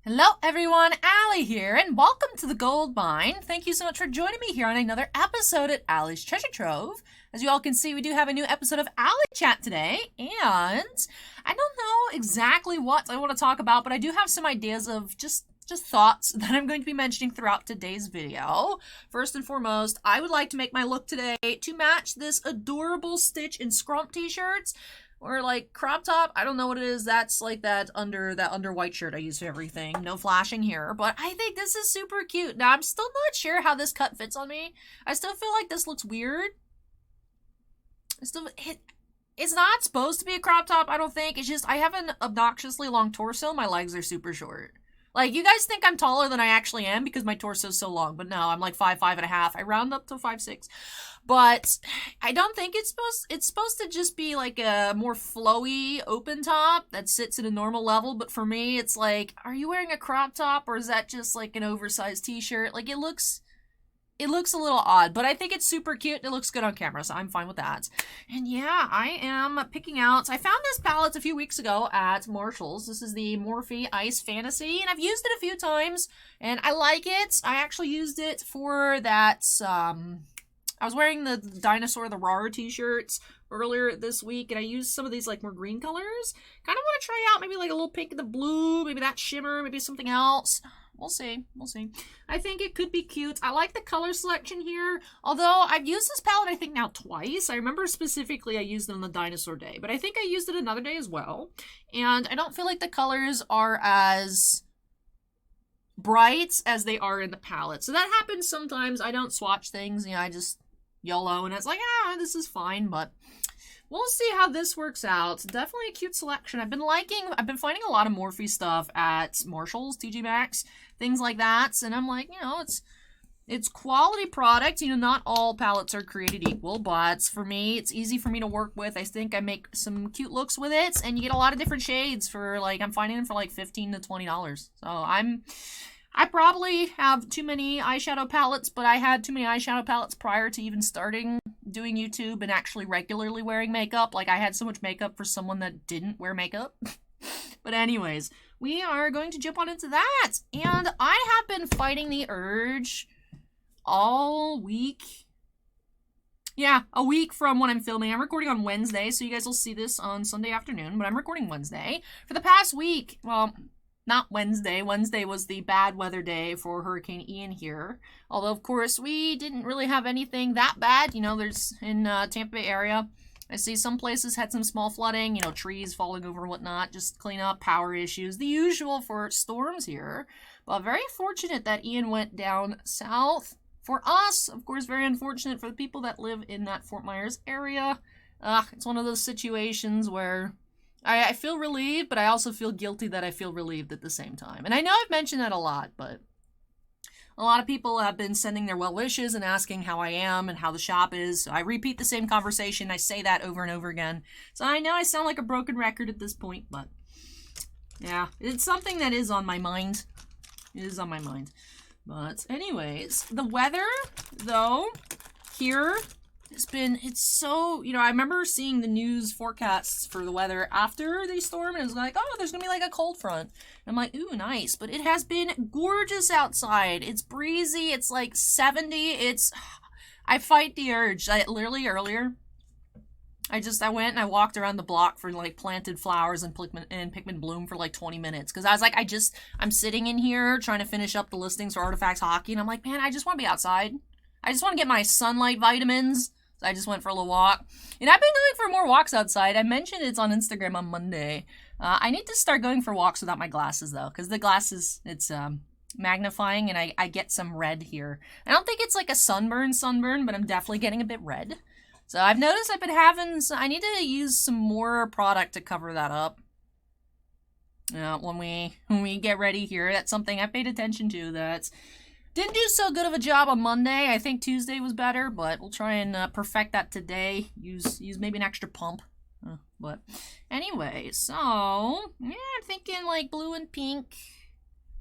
Hello everyone, Allie here, and welcome to the Gold Mine. Thank you so much for joining me here on another episode at Allie's Treasure Trove. As you all can see, we do have a new episode of ALLYCHAT today, and I don't know exactly what I want to talk about, but I do have some ideas of just thoughts that I'm going to be mentioning throughout today's video. First and foremost, I would like to make my look today to match this adorable Stitch and Scrump t-shirts. Or like crop top, I don't know what it is. That's like that under white shirt I use for everything. No flashing here, but I think this is super cute. Now I'm still not sure how this cut fits on me. I still feel like this looks weird. It's not supposed to be a crop top, I don't think. It's just I have an obnoxiously long torso. My legs are super short. Like, you guys think I'm taller than I actually am because my torso is so long, but no, I'm like 5'5" and a half. I round up to 5'6". But I don't think it's supposed to just be like a more flowy open top that sits at a normal level, but for me it's like, are you wearing a crop top or is that just like an oversized t-shirt? Like it looks a little odd, but I think it's super cute and it looks good on camera, so I'm fine with that. And yeah, I am picking out, I found this palette a few weeks ago at Marshall's. This is the Morphe Ice Fantasy, and I've used it a few times, and I like it. I actually used it for that, I was wearing the Dinosaur the Rawr t-shirts earlier this week, and I used some of these like more green colors. Kind of want to try out maybe like a little pink in the blue, maybe that shimmer, maybe something else. We'll see. We'll see. I think it could be cute. I like the color selection here. Although I've used this palette I think now twice. I remember specifically I used it on the Dinosaur Day, but I think I used it another day as well. And I don't feel like the colors are as bright as they are in the palette. So that happens sometimes. I don't swatch things. You know, I just YOLO and it's like, this is fine, but we'll see how this works out. Definitely a cute selection. I've been finding a lot of Morphe stuff at Marshall's, TJ Maxx, things like that. And I'm like, you know, it's quality product. You know, not all palettes are created equal, but for me, it's easy for me to work with. I think I make some cute looks with it, and you get a lot of different shades for like, I'm finding them for like $15 to $20. So I probably have too many eyeshadow palettes, but I had too many eyeshadow palettes prior to even starting doing YouTube and actually regularly wearing makeup. Like, I had so much makeup for someone that didn't wear makeup. But anyways, we are going to jump on into that. And I have been fighting the urge all week. Yeah, a week from when I'm filming. I'm recording on Wednesday, so you guys will see this on Sunday afternoon, but I'm recording Wednesday. For the past week, well, not Wednesday. Wednesday was the bad weather day for Hurricane Ian here. Although, of course, we didn't really have anything that bad. You know, there's in Tampa Bay area, I see some places had some small flooding, you know, trees falling over and whatnot, just clean up, power issues, the usual for storms here. But very fortunate that Ian went down south. For us, of course, very unfortunate for the people that live in that Fort Myers area. It's one of those situations where I feel relieved, but I also feel guilty that I feel relieved at the same time. And I know I've mentioned that a lot, but a lot of people have been sending their well wishes and asking how I am and how the shop is. So I repeat the same conversation. I say that over and over again. So I know I sound like a broken record at this point, but yeah, it's something that is on my mind. It is on my mind. But anyways, the weather, though, here it's so, you know, I remember seeing the news forecasts for the weather after the storm, and it was like, oh, there's gonna be like a cold front. And I'm like, ooh, nice. But it has been gorgeous outside. It's breezy. It's like 70. I fight the urge. Literally earlier, I went and I walked around the block for like planted flowers and Pikmin Bloom for like 20 minutes. Because I was like, I'm sitting in here trying to finish up the listings for Artifacts Hockey, and I'm like, man, I just want to be outside. I just want to get my sunlight vitamins. So I just went for a little walk. And I've been going for more walks outside. I mentioned it's on Instagram on Monday. I need to start going for walks without my glasses, though. Because the glasses, it's magnifying, and I get some red here. I don't think it's like a sunburn, but I'm definitely getting a bit red. So I've noticed I've been having, I need to use some more product to cover that up. When we get ready here, that's something I paid attention to. Didn't do so good of a job on Monday. I think Tuesday was better, but we'll try and perfect that today. Use maybe an extra pump. But anyway, so yeah, I'm thinking like blue and pink.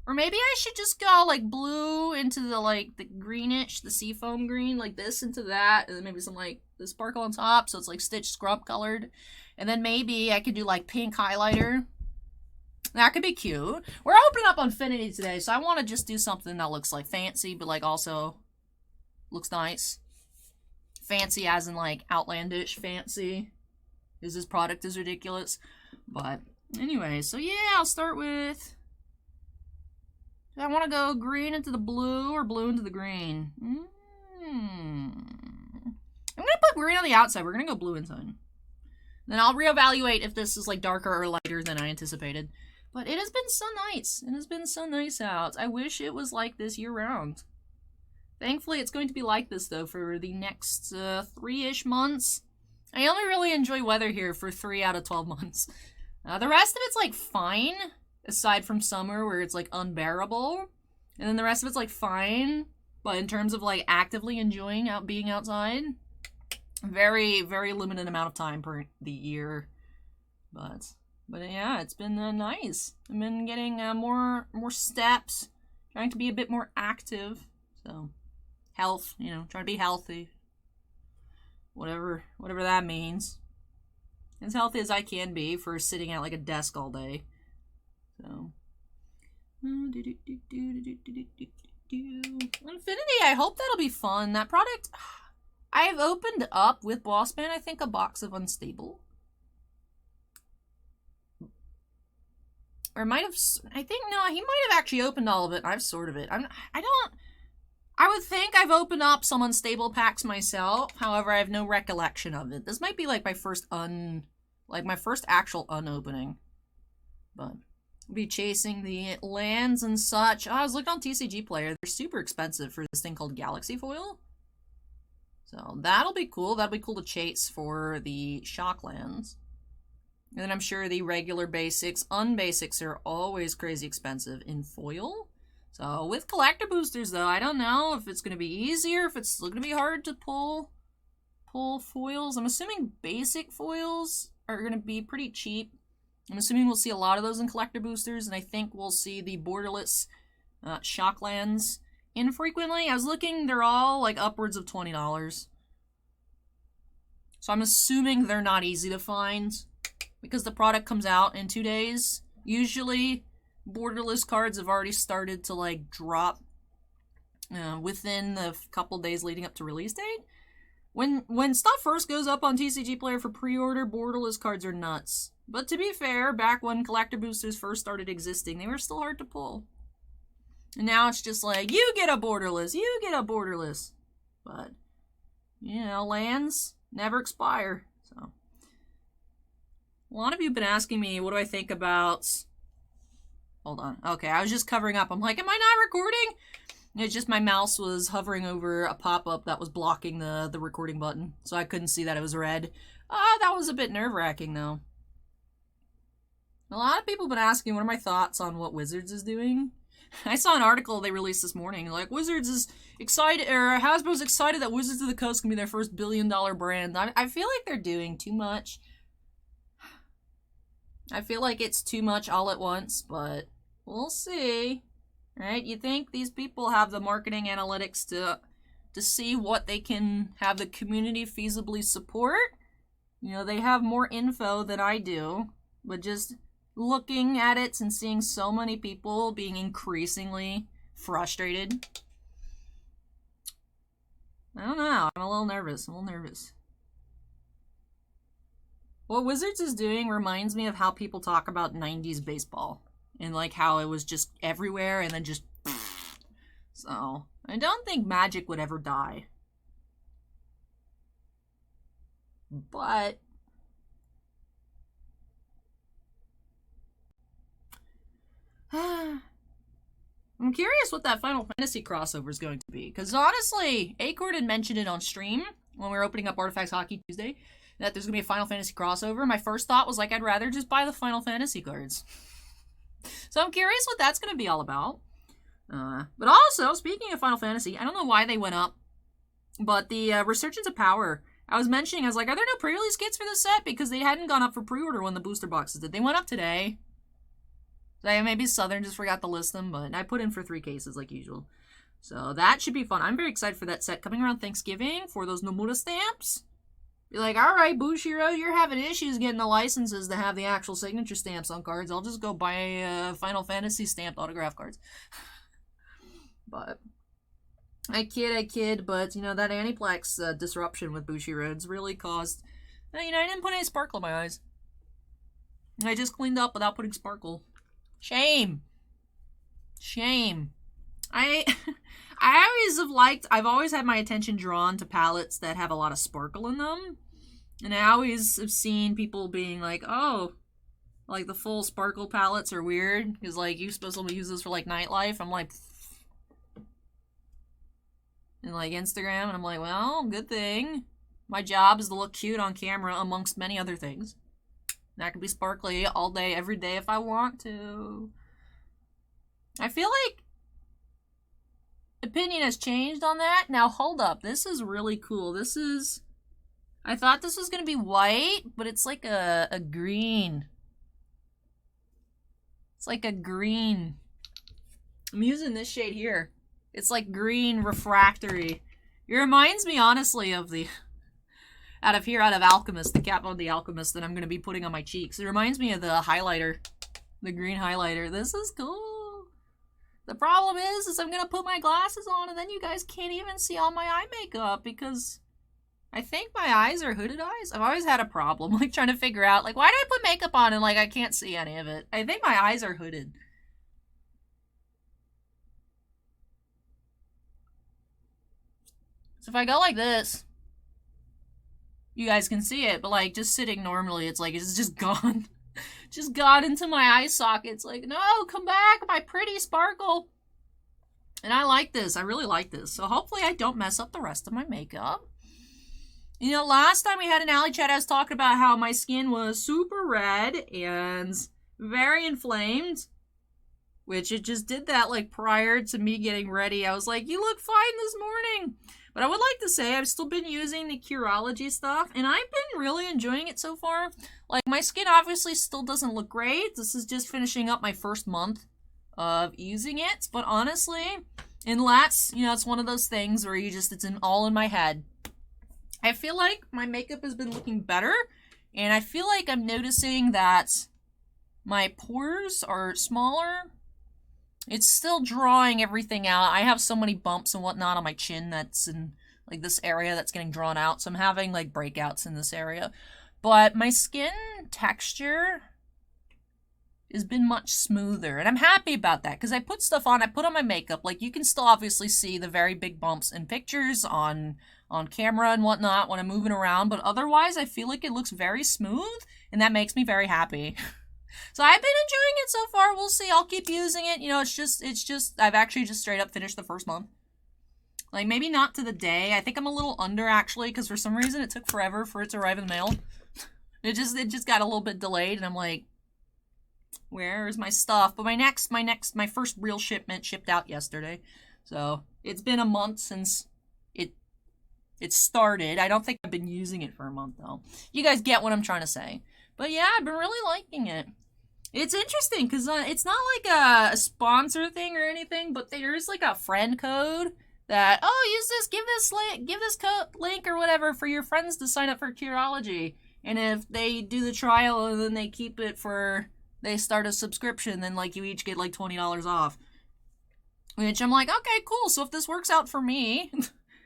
Or maybe I should just go like blue into the greenish, the seafoam green, like this into that, and then maybe some like the sparkle on top, so it's like Stitch Scrump colored. And then maybe I could do like pink highlighter That could be cute. We're opening up Infinity today, so I want to just do something that looks like fancy, but like also looks nice. Fancy as in like outlandish fancy. Because this product is ridiculous. But anyway, so yeah, I'll start with... Do I want to go green into the blue or blue into the green? I'm going to put green on the outside. We're going to go blue inside. Then I'll reevaluate if this is like darker or lighter than I anticipated. But it has been so nice. It has been so nice out. I wish it was like this year-round. Thankfully, it's going to be like this, though, for the next 3-ish months. I only really enjoy weather here for 3 out of 12 months. The rest of it's, like, fine, aside from summer, where it's, like, unbearable. And then the rest of it's, like, fine. But in terms of, like, actively enjoying being outside, very, very limited amount of time per the year. But yeah, it's been nice. I've been getting more steps, trying to be a bit more active. So, health, you know, trying to be healthy. Whatever that means. As healthy as I can be for sitting at like a desk all day. So, Infinity, I hope that'll be fun. That product, I have opened up with Bossman, I think, a box of Unstable. Or might have, I think, no, he might have actually opened all of it. I've sort of it. I would think I've opened up some Unstable packs myself. However, I have no recollection of it. This might be like my first actual unopening. But I'll be chasing the lands and such. Oh, I was looking on TCG Player. They're super expensive for this thing called Galaxy Foil. So that'll be cool. That'll be cool to chase for the shock lands. And then I'm sure the regular basics, unbasics are always crazy expensive in foil. So with collector boosters though, I don't know if it's going to be easier, if it's still going to be hard to pull foils. I'm assuming basic foils are going to be pretty cheap. I'm assuming we'll see a lot of those in collector boosters, and I think we'll see the borderless shock lands infrequently. I was looking, they're all like upwards of $20. So I'm assuming they're not easy to find, because the product comes out in 2 days. Usually, borderless cards have already started to, like, drop within the couple days leading up to release date. When stuff first goes up on TCG Player for pre-order, borderless cards are nuts. But to be fair, back when collector boosters first started existing, they were still hard to pull. And now it's just like, you get a borderless, you get a borderless. But, you know, lands never expire, so... A lot of you have been asking me, what do I think about... Hold on. Okay, I was just covering up. I'm like, am I not recording? It's just my mouse was hovering over a pop-up that was blocking the recording button, so I couldn't see that it was red. That was a bit nerve-wracking, though. A lot of people have been asking what are my thoughts on what Wizards is doing. I saw an article they released this morning, like, Wizards is excited, or Hasbro's excited that Wizards of the Coast can be their first billion-dollar brand. I feel like they're doing too much. I feel like it's too much all at once, but we'll see. Right? You think these people have the marketing analytics to see what they can have the community feasibly support? You know, they have more info than I do, but just looking at it and seeing so many people being increasingly frustrated. I don't know. I'm a little nervous. What Wizards is doing reminds me of how people talk about 90s baseball. And like how it was just everywhere and then just... So, I don't think Magic would ever die. But... I'm curious what that Final Fantasy crossover is going to be. Because honestly, Acord had mentioned it on stream when we were opening up Artifacts Hockey Tuesday, that there's going to be a Final Fantasy crossover. My first thought was like, I'd rather just buy the Final Fantasy cards. So I'm curious what that's going to be all about. But also, speaking of Final Fantasy, I don't know why they went up, but the Resurgence of Power, I was mentioning, I was like, are there no pre-release kits for this set? Because they hadn't gone up for pre-order when the booster boxes did. They went up today. So maybe Southern just forgot to list them, but I put in for 3 cases like usual. So that should be fun. I'm very excited for that set coming around Thanksgiving for those Nomura stamps. Be like, alright, Bushiroad, you're having issues getting the licenses to have the actual signature stamps on cards. I'll just go buy Final Fantasy stamped autograph cards. But I kid, but, you know, that Aniplex disruption with Bushiroads really caused... You know, I didn't put any sparkle in my eyes. I just cleaned up without putting sparkle. Shame. Shame. I always have liked... I've always had my attention drawn to palettes that have a lot of sparkle in them. And I always have seen people being like, oh, like the full sparkle palettes are weird. Because, like, you're supposed to use this for, like, nightlife. I'm like... And, like, Instagram. And I'm like, well, good thing. My job is to look cute on camera amongst many other things. That could be sparkly all day, every day if I want to. I feel like opinion has changed on that. Now, hold up. This is really cool. This is... I thought this was going to be white, but it's like a green. It's like a green. I'm using this shade here. It's like green refractory. It reminds me, honestly, of the... out of Alchemist, the Cap of the Alchemist that I'm going to be putting on my cheeks. It reminds me of the highlighter. The green highlighter. This is cool. The problem is I'm going to put my glasses on and then you guys can't even see all my eye makeup because I think my eyes are hooded eyes. I've always had a problem, like, trying to figure out, like, why did I put makeup on and, like, I can't see any of it? I think my eyes are hooded. So if I go like this, you guys can see it, but, like, just sitting normally, it's like, it's just gone. Just gone into my eye sockets. Like, no, come back, my pretty sparkle. And I like this. I really like this. So hopefully I don't mess up the rest of my makeup. You know, last time we had an ALLYCHAT, I was talking about how my skin was super red and very inflamed. Which it just did that, like, prior to me getting ready. I was like, you look fine this morning. But I would like to say I've still been using the Curology stuff, and I've been really enjoying it so far. Like, my skin obviously still doesn't look great. This is just finishing up my first month of using it. But honestly, unless, you know, it's one of those things where it's all in my head. I feel like my makeup has been looking better, and I feel like I'm noticing that my pores are smaller. It's still drawing everything out. I have so many bumps and whatnot on my chin that's in, like, this area that's getting drawn out. So I'm having, like, breakouts in this area. But my skin texture has been much smoother. And I'm happy about that because I put stuff on. I put on my makeup. Like, you can still obviously see the very big bumps in pictures on camera and whatnot when I'm moving around. But otherwise, I feel like it looks very smooth. And that makes me very happy. So I've been enjoying it so far. We'll see. I'll keep using it. You know, it's just, I've actually just straight up finished the first month. Like, maybe not to the day. I think I'm a little under, actually, because for some reason it took forever for it to arrive in the mail. It just got a little bit delayed, and I'm like, where's my stuff? But my first real shipment shipped out yesterday. So, it's been a month since it started. I don't think I've been using it for a month, though. You guys get what I'm trying to say. But yeah, I've been really liking it. It's interesting because it's not like a sponsor thing or anything, but there's like a friend code that, oh, use this, give this code link or whatever for your friends to sign up for Curology. And if they do the trial and then they keep it they start a subscription, then, like, you each get like $20 off. Which I'm like, okay, cool. So if this works out for me,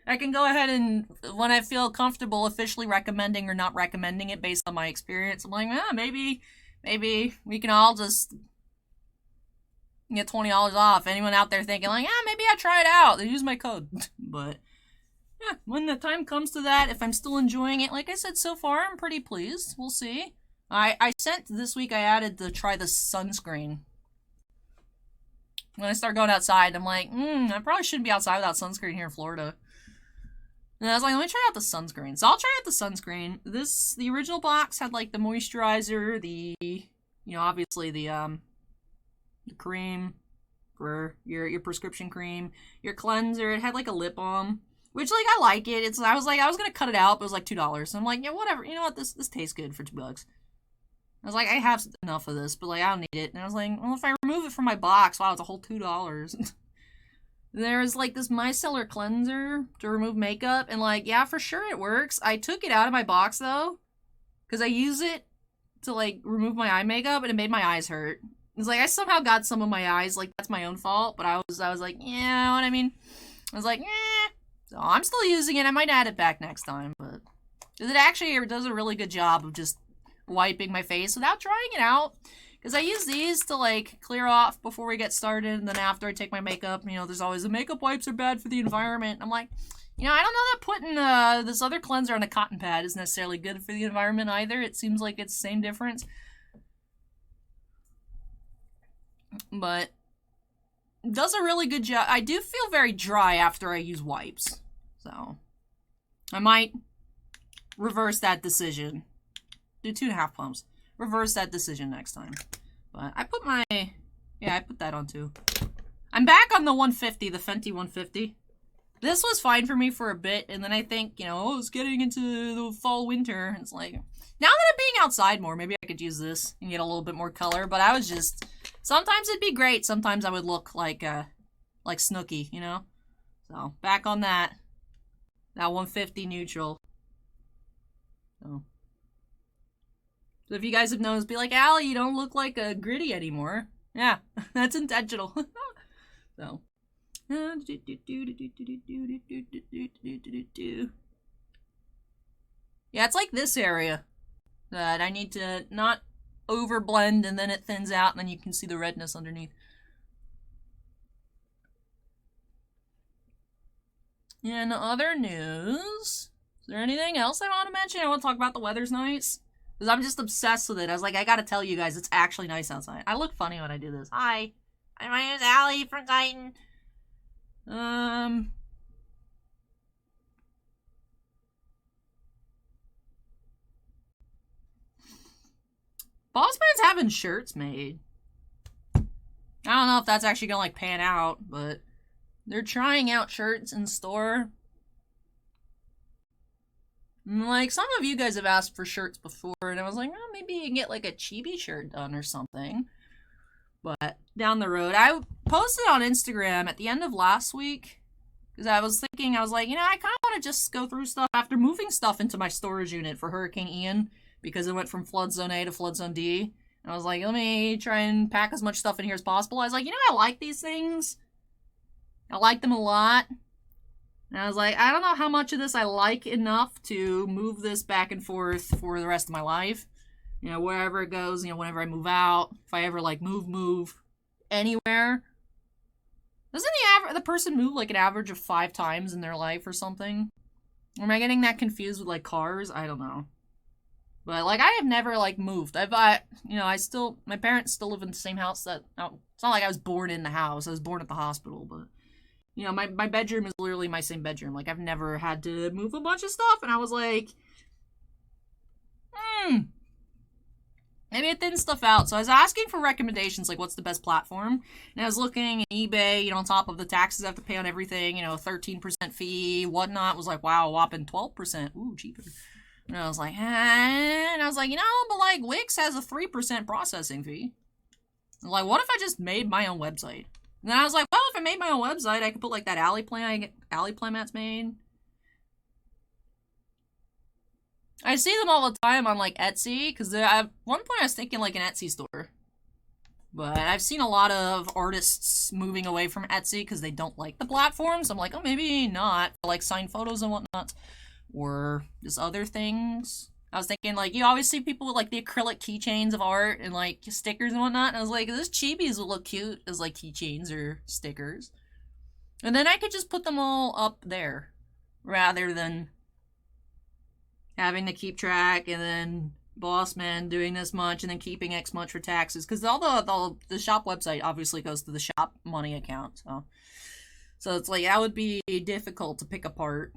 I can go ahead and, when I feel comfortable officially recommending or not recommending it based on my experience, I'm like, maybe we can all just get $20 off. Anyone out there thinking, like, maybe I try it out, use my code. But, yeah, when the time comes to that, if I'm still enjoying it, like I said, so far, I'm pretty pleased. We'll see. I sent this week, I added to try the sunscreen. When I start going outside, I'm like, I probably shouldn't be outside without sunscreen here in Florida. And I was like, let me try out the sunscreen. So I'll try out the sunscreen. The original box had, like, the moisturizer, obviously the cream for your prescription cream, your cleanser. It had, like, a lip balm, which, like, I like it. I was gonna cut it out, but it was like $2. So I'm like, yeah, whatever. You know what? This tastes good for $2. I was like, I have enough of this, but, like, I don't need it. And I was like, well, if I remove it from my box, wow, it's a whole $2. There's like this micellar cleanser to remove makeup, and like, yeah, for sure it works. I took it out of my box though, because I use it to like remove my eye makeup, and it made my eyes hurt. It's like I somehow got some of my eyes, like that's my own fault, but I was like, yeah, you know what I mean? I was like, eh. So I'm still using it. I might add it back next time, but it actually does a really good job of just wiping my face without drying it out. Because I use these to, like, clear off before we get started, and then after I take my makeup, you know, there's always the makeup wipes are bad for the environment. I'm like, you know, I don't know that putting this other cleanser on a cotton pad is necessarily good for the environment either. It seems like it's the same difference. But it does a really good job. I do feel very dry after I use wipes. So I might reverse that decision. Do 2.5 pumps. Reverse that decision next time. But I put my... Yeah, I put that on too. I'm back on the 150, the Fenty 150. This was fine for me for a bit, and then I think, you know, it's getting into the fall, winter. It's like, now that I'm being outside more, maybe I could use this and get a little bit more color, but I was just... Sometimes it'd be great, sometimes I would look like Snooki, you know? So, back on that. That 150 neutral. So if you guys have noticed, be like, Allie, you don't look like a gritty anymore. Yeah, that's intentional. So. Yeah, it's like this area that I need to not overblend, and then it thins out, and then you can see the redness underneath. In other news, is there anything else I want to mention? I want to talk about the weather's nice. Because I'm just obsessed with it. I was like, I gotta tell you guys, it's actually nice outside. I look funny when I do this. Hi. My name is Allie from Titan. Boss Man's having shirts made. I don't know if that's actually gonna, like, pan out, but they're trying out shirts in store. Like, some of you guys have asked for shirts before, and I was like, oh, maybe you can get, like, a chibi shirt done or something. But, down the road. I posted on Instagram at the end of last week, because I was thinking, I was like, you know, I kind of want to just go through stuff after moving stuff into my storage unit for Hurricane Ian, because it went from Flood Zone A to Flood Zone D. And I was like, let me try and pack as much stuff in here as possible. I was like, you know, I like these things. I like them a lot. And I was like, I don't know how much of this I like enough to move this back and forth for the rest of my life. You know, wherever it goes, you know, whenever I move out, if I ever, like, move anywhere. Doesn't the person move, like, an average of 5 times in their life or something? Or am I getting that confused with, like, cars? I don't know. But, like, I have never, like, moved. You know, my parents still live in the same house that, it's not like I was born in the house. I was born at the hospital, but... You know, my bedroom is literally my same bedroom. Like, I've never had to move a bunch of stuff. And I was like, maybe it thins stuff out. So I was asking for recommendations, like, what's the best platform? And I was looking at eBay, you know, on top of the taxes I have to pay on everything, you know, 13% fee, whatnot. Was like, wow, whopping 12%. Ooh, cheaper. And I was like, and I was like, you know, but, like, Wix has a 3% processing fee. Like, what if I just made my own website? And then I was like, well, if I made my own website, I could put, like, that Alley plan that's made. I see them all the time on, like, Etsy, because at one point I was thinking, like, an Etsy store. But I've seen a lot of artists moving away from Etsy because they don't like the platform. So I'm like, oh, maybe not. Like, signed photos and whatnot. Or just other things. I was thinking, like, you always see people with, like, the acrylic keychains of art and, like, stickers and whatnot. And I was like, those chibis will look cute as, like, keychains or stickers. And then I could just put them all up there. Rather than having to keep track and then boss man doing this much and then keeping X much for taxes. Because all the shop website obviously goes to the shop money account. So it's like, that would be difficult to pick apart.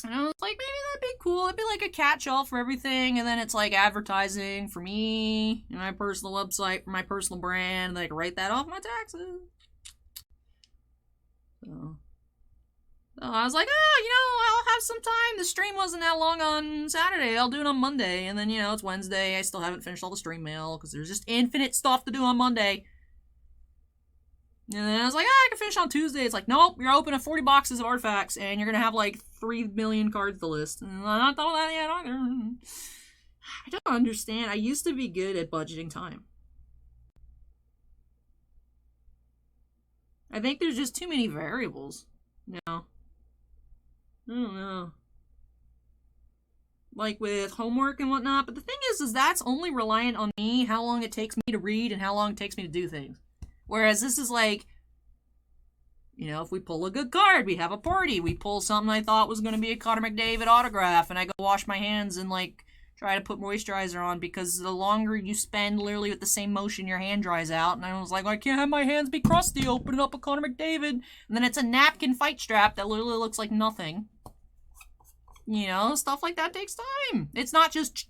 And I was like, maybe that'd be cool. It'd be like a catch-all for everything, and then it's like advertising for me, and my personal website, for my personal brand, and I can write that off my taxes. So I was like, oh, you know, I'll have some time. The stream wasn't that long on Saturday. I'll do it on Monday. And then, you know, it's Wednesday. I still haven't finished all the stream mail, because there's just infinite stuff to do on Monday. And then I was like, I can finish on Tuesday. It's like, nope, you're opening 40 boxes of artifacts, and you're gonna have like 3 million cards to list. And I'm not done with that yet either. I don't understand. I used to be good at budgeting time. I think there's just too many variables now. I don't know. Like with homework and whatnot. But the thing is that's only reliant on me, how long it takes me to read and how long it takes me to do things. Whereas this is like, you know, if we pull a good card, we have a party. We pull something I thought was going to be a Connor McDavid autograph, and I go wash my hands and, like, try to put moisturizer on, because the longer you spend literally with the same motion, your hand dries out. And I was like, I can't have my hands be crusty opening up a Connor McDavid. And then it's a napkin fight strap that literally looks like nothing. You know, stuff like that takes time. It's not just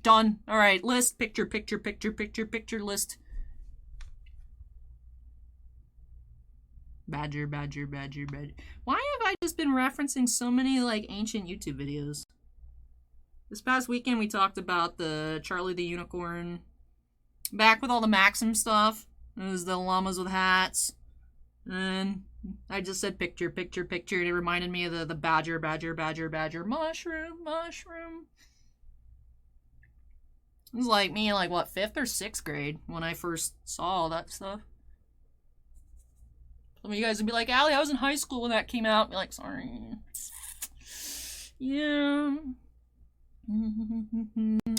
done. All right, list, picture, list. Badger. Why have I just been referencing so many, like, ancient YouTube videos? This past weekend, we talked about the Charlie the Unicorn. Back with all the Maxim stuff. It was the llamas with hats. And I just said picture, and it reminded me of the badger, mushroom. It was like me, like, what, 5th or 6th grade when I first saw all that stuff. Some of you guys would be like, Allie, I was in high school when that came out. I'd be like, sorry. Yeah.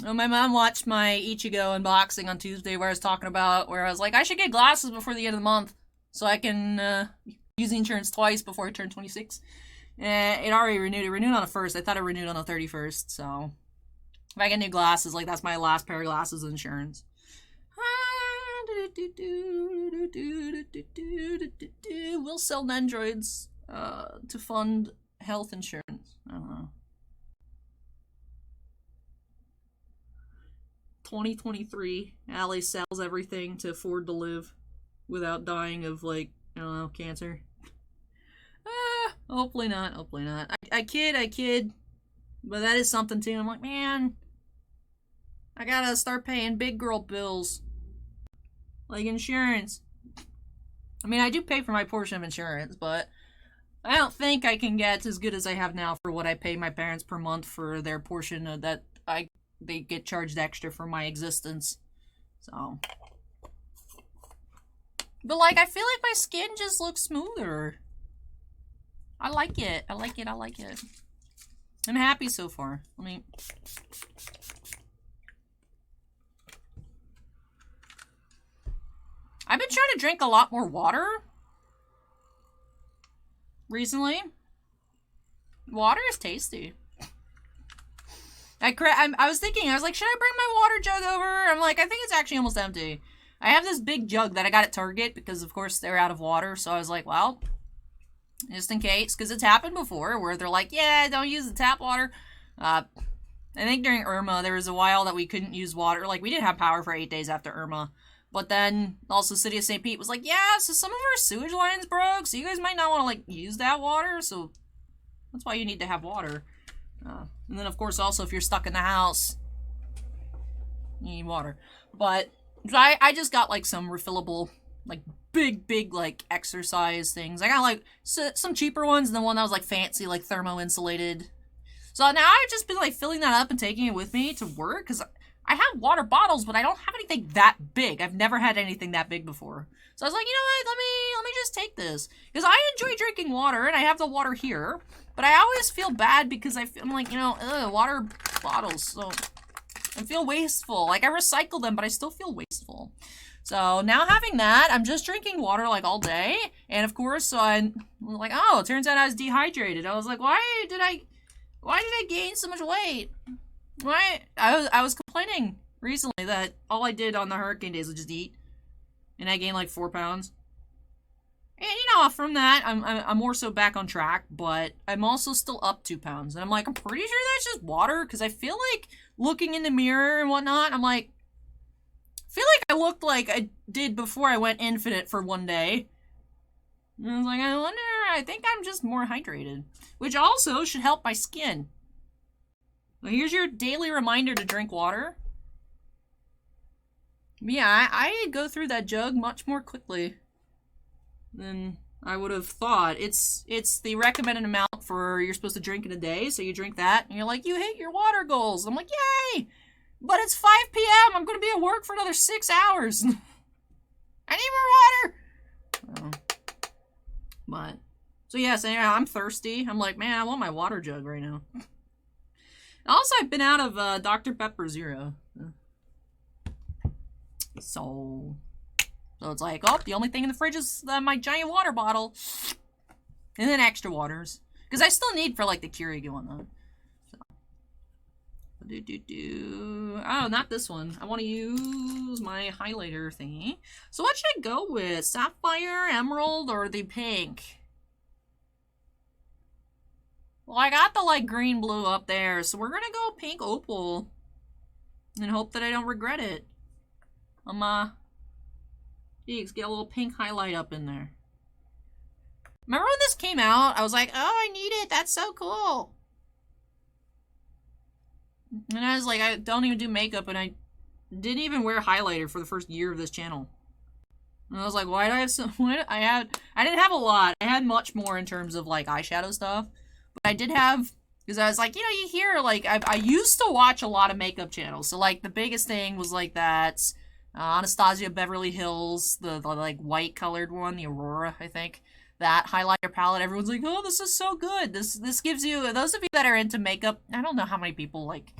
Oh, my mom watched my Ichigo unboxing on Tuesday where I was talking about, where I was like, I should get glasses before the end of the month so I can use the insurance twice before I turn 26. It already renewed. It renewed on the 1st. I thought it renewed on the 31st. So if I get new glasses, like, that's my last pair of glasses of insurance. We'll sell Nendroids to fund health insurance. I don't know. 2023, Allie sells everything to afford to live without dying of, like, I don't know, cancer. Hopefully not. I kid. But that is something too. I'm like, man, I gotta start paying big girl bills. Like insurance. I mean, I do pay for my portion of insurance, but I don't think I can get as good as I have now for what I pay my parents per month for their portion of that they get charged extra for my existence. So. But, like, I feel like my skin just looks smoother. I like it. I'm happy so far. Let me... I've been trying to drink a lot more water recently. Water is tasty. I was thinking, I was like, should I bring my water jug over? I'm like, I think it's actually almost empty. I have this big jug that I got at Target because, of course, they're out of water. So I was like, well, just in case, because it's happened before where they're like, yeah, don't use the tap water. I think during Irma, there was a while that we couldn't use water. Like, we didn't have power for 8 days after Irma. But then, also, City of St. Pete was like, yeah, so some of our sewage lines broke, so you guys might not want to, like, use that water, so that's why you need to have water. And then, of course, also, if you're stuck in the house, you need water. But I just got, like, some refillable, like, big, like, exercise things. I got, like, some cheaper ones, and then one that was, like, fancy, like, thermo-insulated. So now I've just been, like, filling that up and taking it with me to work, because I have water bottles, but I don't have anything that big. I've never had anything that big before. So I was like, you know what, let me just take this. Because I enjoy drinking water, and I have the water here. But I always feel bad because I'm like, you know, water bottles. So I feel wasteful. Like, I recycle them, but I still feel wasteful. So now having that, I'm just drinking water, like, all day. And, of course, so I'm like, oh, it turns out I was dehydrated. I was like, why did I gain so much weight? Right? I was complaining recently that all I did on the hurricane days was just eat. And I gained like 4 pounds. And you know, from that, I'm more so back on track, but I'm also still up 2 pounds. And I'm like, I'm pretty sure that's just water, because I feel like looking in the mirror and whatnot, I'm like, I feel like I looked like I did before I went infinite for one day. And I was like, I think I'm just more hydrated. Which also should help my skin. Well, here's your daily reminder to drink water. Yeah, I go through that jug much more quickly. than I would have thought. It's the recommended amount for you're supposed to drink in a day, so you drink that, and you're like, you hit your water goals. I'm like, yay! But it's 5 p.m. I'm gonna be at work for another 6 hours. I need more water! But, so yes, anyway, I'm thirsty. I'm like, man, I want my water jug right now. Also, I've been out of Dr. Pepper Zero. So it's like, oh, the only thing in the fridge is my giant water bottle. And then extra waters. Because I still need for, like, the Keurig one, though. So. Oh, not this one. I want to use my highlighter thingy. So what should I go with? Sapphire, Emerald, or the pink? Well, I got the, like, green blue up there. So we're going to go pink opal. And hope that I don't regret it. Geez, get a little pink highlight up in there. Remember when this came out? I was like, oh, I need it. That's so cool. And I was like, I don't even do makeup, and I didn't even wear highlighter for the first year of this channel. And I was like, why do I have so... I didn't have a lot. I had much more in terms of, like, eyeshadow stuff. But I did have... Because I was like, you know, you hear, like... I used to watch a lot of makeup channels. So, like, the biggest thing was, like, that... Anastasia Beverly Hills, the like white colored one, the Aurora, I think. That highlighter palette, everyone's like, oh, this is so good. This gives you, those of you that are into makeup, I don't know how many people like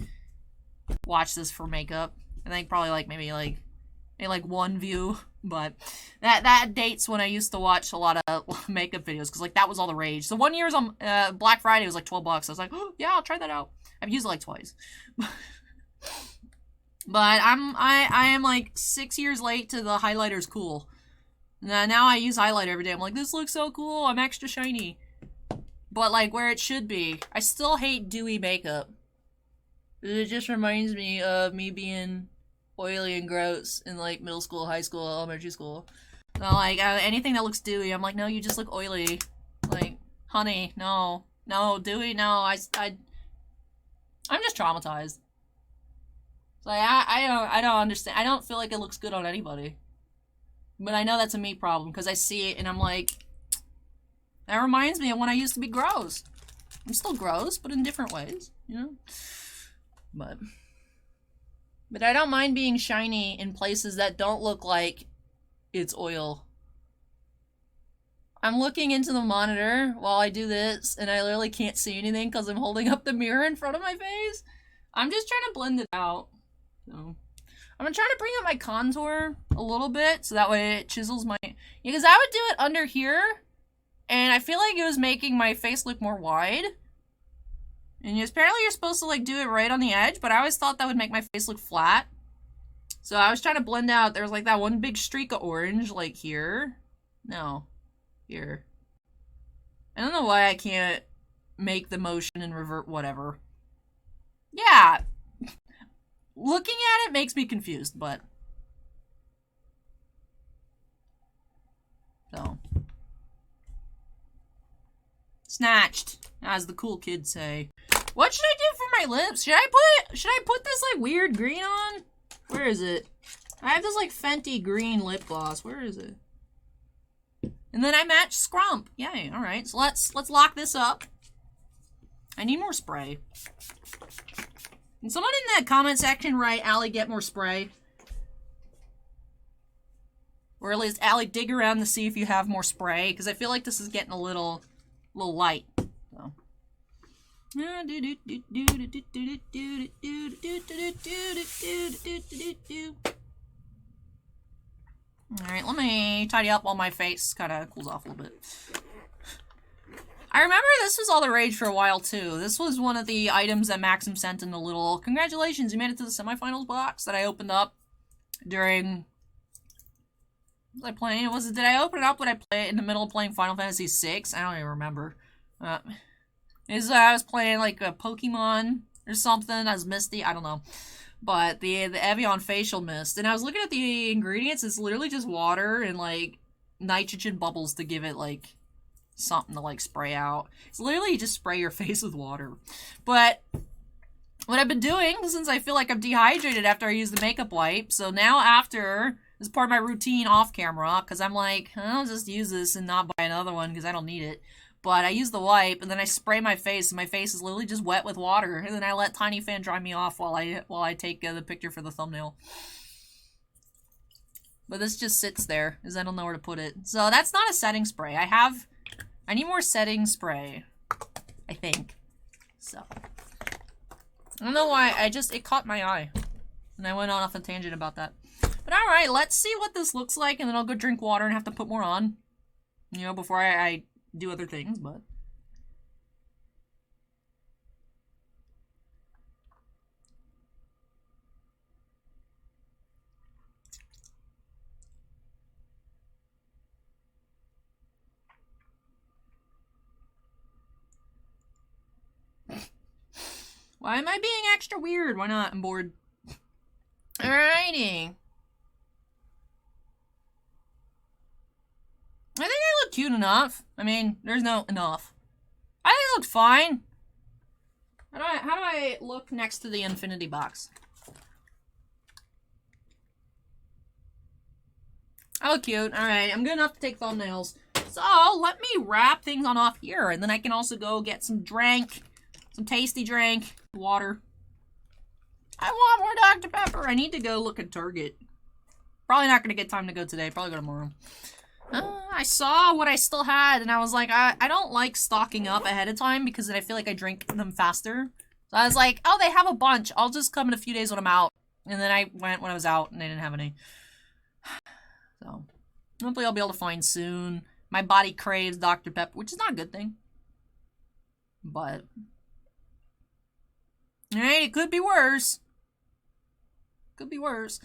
watch this for makeup. I think probably like maybe like one view, but that dates when I used to watch a lot of makeup videos because like that was all the rage. So one year was on Black Friday, it was like $12. I was like, oh yeah, I'll try that out. I've used it like twice. But I am like 6 years late to the highlighter's cool. Now I use highlighter every day. I'm like, this looks so cool. I'm extra shiny. But like where it should be. I still hate dewy makeup. It just reminds me of me being oily and gross in like middle school, high school, elementary school. So like anything that looks dewy, I'm like, no, you just look oily. Like, honey, no, dewy, no. I'm just traumatized. So I don't understand. I don't feel like it looks good on anybody. But I know that's a me problem because I see it and I'm like, that reminds me of when I used to be gross. I'm still gross, but in different ways, you know? But I don't mind being shiny in places that don't look like it's oil. I'm looking into the monitor while I do this and I literally can't see anything because I'm holding up the mirror in front of my face. I'm just trying to blend it out. So, I'm gonna try to bring up my contour a little bit so that way it chisels my... Because I would do it under here, and I feel like it was making my face look more wide. And apparently you're supposed to like do it right on the edge, but I always thought that would make my face look flat. So I was trying to blend out, there was like that one big streak of orange, like here. No, here. I don't know why I can't make the motion and revert whatever. Yeah. Looking at it makes me confused, but... So. Snatched, as the cool kids say. What should I do for my lips? Should I put this, like, weird green on? Where is it? I have this, like, Fenty green lip gloss. Where is it? And then I match Scrump. Yay, alright. So let's lock this up. I need more spray. Can someone in the comment section write, Allie, get more spray? Or at least, Allie, dig around to see if you have more spray. Because I feel like this is getting a little light. So. Alright, let me tidy up while my face kind of cools off a little bit. I remember this was all the rage for a while, too. This was one of the items that Maxim sent in the little, congratulations, you made it to the semifinals box that I opened up during... Was I playing? Did I open it up when I played in the middle of playing Final Fantasy VI? I don't even remember. I was playing, like, a Pokemon or something. I was Misty. I don't know. But the Evian facial mist. And I was looking at the ingredients. It's literally just water and, like, nitrogen bubbles to give it, like... something to like spray out. It's literally you just spray your face with water. But what I've been doing, since I feel like I'm dehydrated after I use the makeup wipe, so now after This is part of my routine off camera, because I'm like, I'll just use this and not buy another one because I don't need it. But I use the wipe, and then I spray my face, and my face is literally just wet with water. And then I let Tiny Fan dry me off while I take the picture for the thumbnail. But this just sits there, because I don't know where to put it. So that's not a setting spray. I need more setting spray, I think. So, I don't know why, it caught my eye. And I went on off a tangent about that. But alright, let's see what this looks like, and then I'll go drink water and have to put more on. You know, before I do other things, but... Why am I being extra weird? Why not? I'm bored. Alrighty. I think I look cute enough. I mean, there's no enough. I think it looks fine. How do I look next to the infinity box? I look cute. Alright, I'm good enough to take thumbnails. So, let me wrap things on off here, and then I can also go get some drink. Some tasty drink. Water. I want more Dr. Pepper. I need to go look at Target. Probably not going to get time to go today. Probably go tomorrow. I saw what I still had, and I was like, I don't like stocking up ahead of time because then I feel like I drink them faster. So I was like, oh, they have a bunch. I'll just come in a few days when I'm out. And then I went when I was out, and they didn't have any. So, hopefully I'll be able to find soon. My body craves Dr. Pepper, which is not a good thing. But... Alright, it could be worse. Could be worse.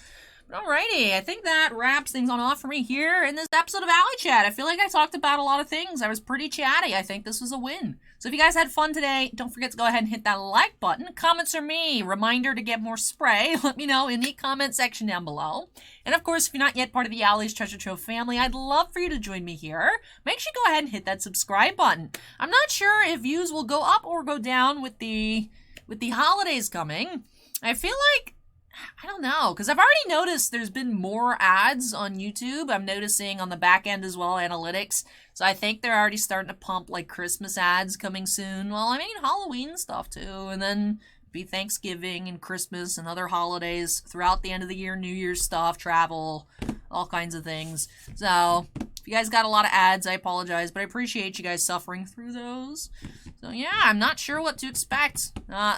But alrighty, I think that wraps things on off for me here in this episode of ALLYCHAT. I feel like I talked about a lot of things. I was pretty chatty. I think this was a win. So if you guys had fun today, don't forget to go ahead and hit that like button. Comments are me. Reminder to get more spray. Let me know in the comment section down below. And of course, if you're not yet part of the Ally's Treasure Trove family, I'd love for you to join me here. Make sure you go ahead and hit that subscribe button. I'm not sure if views will go up or go down with the holidays coming. I feel like, I don't know, because I've already noticed there's been more ads on YouTube. I'm noticing on the back end as well, analytics. So I think they're already starting to pump like Christmas ads coming soon. Well, I mean, Halloween stuff too. And then be Thanksgiving and Christmas and other holidays throughout the end of the year, New Year's stuff, travel, all kinds of things. So if you guys got a lot of ads, I apologize, but I appreciate you guys suffering through those. So yeah, I'm not sure what to expect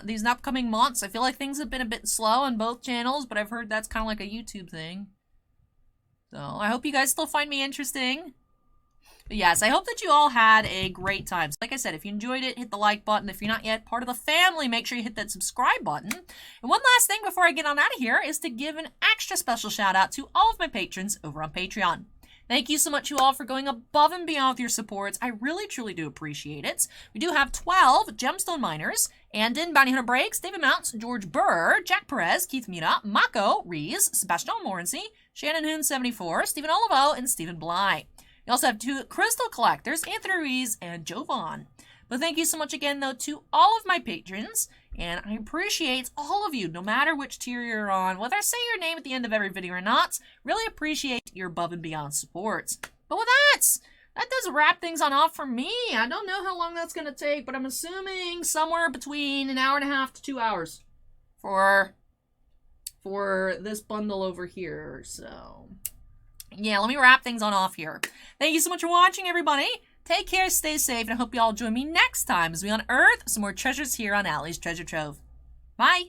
these upcoming months. I feel like things have been a bit slow on both channels, but I've heard that's kind of like a YouTube thing. So I hope you guys still find me interesting. But yes, I hope that you all had a great time. So like I said, if you enjoyed it, hit the like button. If you're not yet part of the family, make sure you hit that subscribe button. And one last thing before I get on out of here is to give an extra special shout out to all of my patrons over on Patreon. Thank you so much, you all, for going above and beyond with your supports. I really, truly do appreciate it. We do have 12 Gemstone Miners, Andon, Bounty Hunter Breaks, David Mounts, George Burr, Jack Perez, Keith Mira, Mako, Rees, Sebastian Morency, Shannon Hoon 74, Stephen Olivo, and Stephen Bly. We also have 2 Crystal Collectors, Anthony Rees and Joe Vaughn. But thank you so much again, though, to all of my patrons. And I appreciate all of you, no matter which tier you're on, whether I say your name at the end of every video or not. Really appreciate your above and beyond support. But with that does wrap things on off for me. I don't know how long that's going to take, but I'm assuming somewhere between an hour and a half to 2 hours for this bundle over here. So, yeah, let me wrap things on off here. Thank you so much for watching, everybody. Take care, stay safe, and I hope you all join me next time as we unearth some more treasures here on Ally's Treasure Trove. Bye!